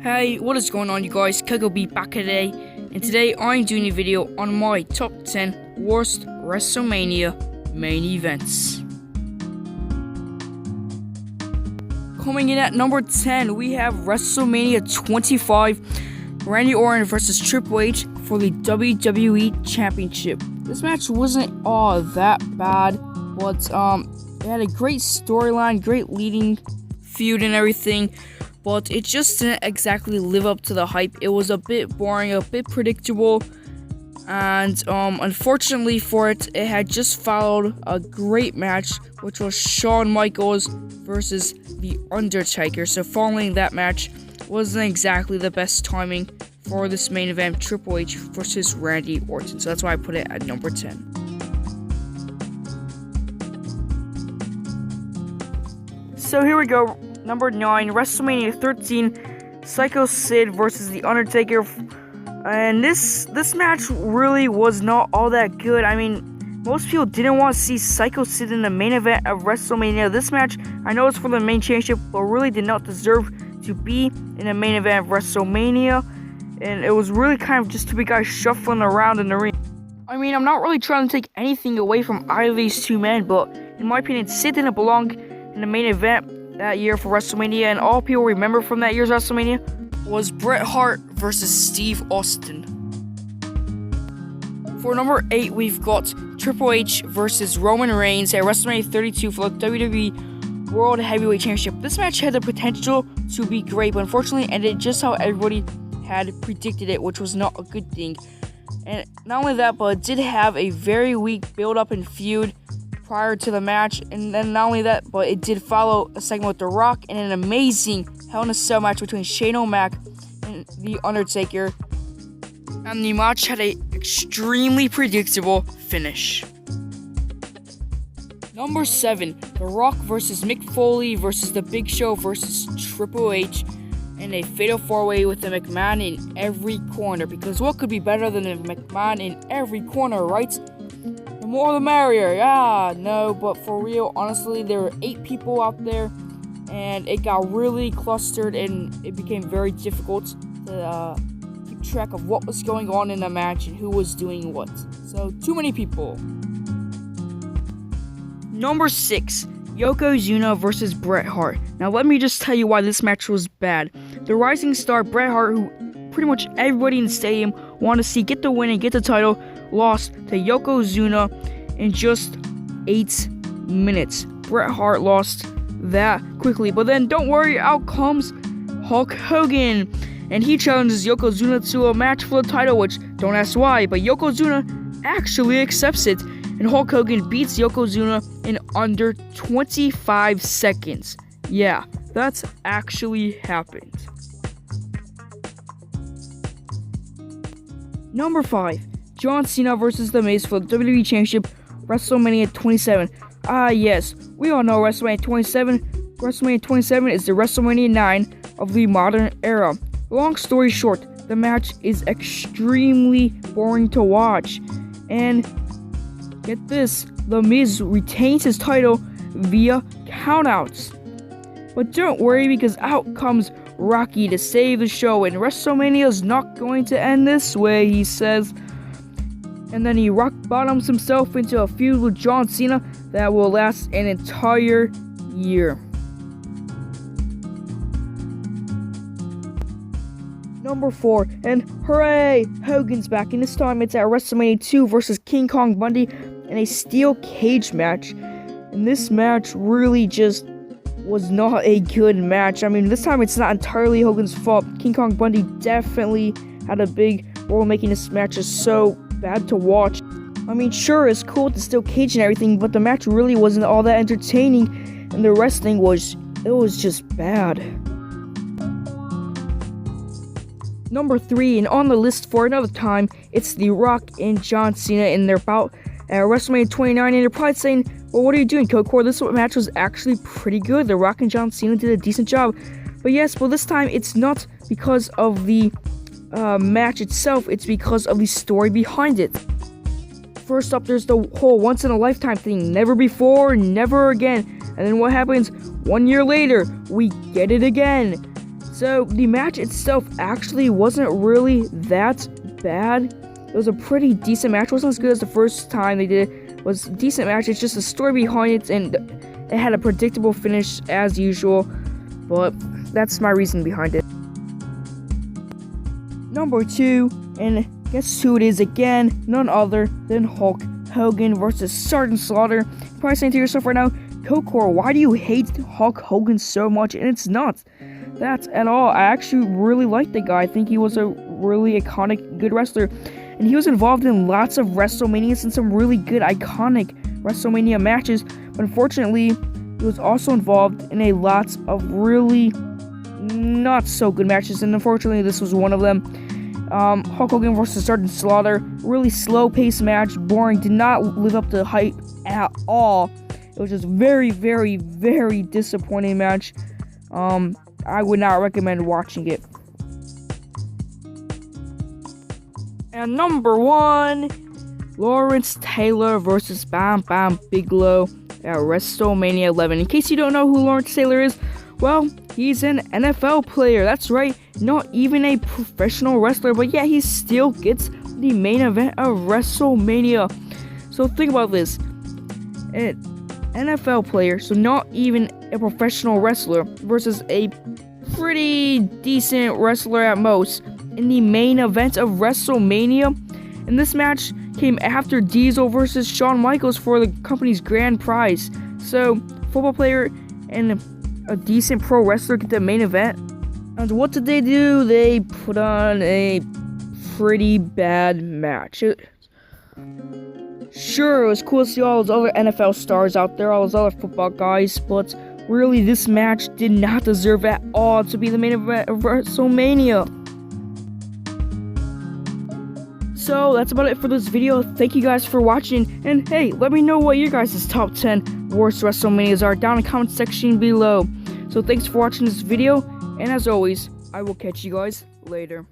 Hey, what is going on, you guys? Kego B back today, and today I'm doing a video on my top 10 worst Wrestlemania main events. Coming in at number 10, we have WrestleMania 25, Randy Orton versus Triple H for the WWE Championship. This match wasn't all that bad, but it had a great storyline, great leading feud and everything. But it just didn't exactly live up to the hype. It was a bit boring, a bit predictable, and unfortunately for it, it had just followed a great match, which was Shawn Michaels versus The Undertaker. So following that match wasn't exactly the best timing for this main event, Triple H versus Randy Orton. So that's why I put it at number 10. So here we go. Number 9, WrestleMania 13, Psycho Sid versus The Undertaker. And this match really was not all that good. I mean, most people didn't want to see Psycho Sid in the main event of WrestleMania. This match, I know it's for the main championship, but really did not deserve to be in the main event of WrestleMania. And it was really kind of just two big guys shuffling around in the ring. I mean, I'm not really trying to take anything away from either of these two men, but in my opinion, Sid didn't belong in the main event that year for WrestleMania, and all people remember from that year's WrestleMania was Bret Hart versus Steve Austin. For number 8, we've got Triple H versus Roman Reigns at WrestleMania 32 for the WWE World Heavyweight Championship. This match had the potential to be great, but unfortunately ended just how everybody had predicted it, which was not a good thing. And not only that, but it did have a very weak build-up and feud prior to the match, and then not only that, but it did follow a segment with The Rock and an amazing Hell in a Cell match between Shane O'Mac and The Undertaker, and the match had an extremely predictable finish. Number 7, The Rock versus Mick Foley versus The Big Show versus Triple H in a fatal 4-way with the McMahon in every corner, because what could be better than a McMahon in every corner, right? The more the merrier. Yeah, no, but for real, honestly, there were 8 people out there, and it got really clustered, and it became very difficult to keep track of what was going on in the match and who was doing what. So, too many people. Number 6, Yokozuna versus Bret Hart. Now, let me just tell you why this match was bad. The rising star Bret Hart, who pretty much everybody in the stadium wanted to see get the win and get the title, lost to Yokozuna in just 8 minutes. Bret Hart lost that quickly, but then don't worry, out comes Hulk Hogan, and he challenges Yokozuna to a match for the title, which don't ask why, but Yokozuna actually accepts it, and Hulk Hogan beats Yokozuna in under 25 seconds. Yeah, that's actually happened. Number 5, John Cena versus The Miz for the WWE Championship, WrestleMania 27. Yes, we all know WrestleMania 27. WrestleMania 27 is the WrestleMania 9 of the modern era. Long story short, the match is extremely boring to watch. And get this, The Miz retains his title via countouts. But don't worry, because out comes Rocky to save the show, and WrestleMania is not going to end this way, he says. And then he rock bottoms himself into a feud with John Cena that will last an entire year. Number 4, and hooray! Hogan's back, and this time it's at WrestleMania 2 versus King Kong Bundy in a steel cage match. And this match really just was not a good match. I mean, this time it's not entirely Hogan's fault. King Kong Bundy definitely had a big role making this match so bad to watch. I mean, sure, it's cool with the steel cage and everything, but the match really wasn't all that entertaining, and the wrestling was just bad. Number 3, and on the list for another time, it's The Rock and John Cena in their bout at WrestleMania 29, and you're probably saying, well, what are you doing, Codcore? This match was actually pretty good. The Rock and John Cena did a decent job. But yes, well, this time it's not because of the match itself, it's because of the story behind it. First up, there's the whole once-in-a-lifetime thing. Never before, never again. And then what happens? 1 year later, we get it again. So the match itself actually wasn't really that bad. It was a pretty decent match. It wasn't as good as the first time they did it. It was a decent match. It's just the story behind it, and it had a predictable finish as usual. But that's my reason behind it. Number 2, and guess who it is again? None other than Hulk Hogan versus Sergeant Slaughter. You're probably saying to yourself right now, Kokor, why do you hate Hulk Hogan so much? And it's not that at all. I actually really like the guy. I think he was a really iconic, good wrestler. And he was involved in lots of WrestleManias and some really good, iconic WrestleMania matches. But unfortunately, he was also involved in a lot of really not so good matches. And unfortunately, this was one of them. Hulk Hogan versus Sergeant Slaughter. Really slow-paced match. Boring. Did not live up to the hype at all. It was just very, very, very disappointing match. I would not recommend watching it. And number 1, Lawrence Taylor versus Bam Bam Bigelow at WrestleMania 11. In case you don't know who Lawrence Taylor is, well, he's an NFL player. That's right, not even a professional wrestler, but yeah, he still gets the main event of WrestleMania. So think about this. An NFL player, so not even a professional wrestler, versus a pretty decent wrestler at most in the main event of WrestleMania. And this match came after Diesel versus Shawn Michaels for the company's grand prize. So, football player and a decent pro wrestler get the main event. And what did they do? They put on a pretty bad match. Sure, it was cool to see all those other NFL stars out there, all those other football guys, but really, this match did not deserve at all to be the main event of WrestleMania. So, that's about it for this video. Thank you guys for watching, and hey, let me know what your guys' top 10 worst WrestleManias are down in the comment section below. So, thanks for watching this video, and as always, I will catch you guys later.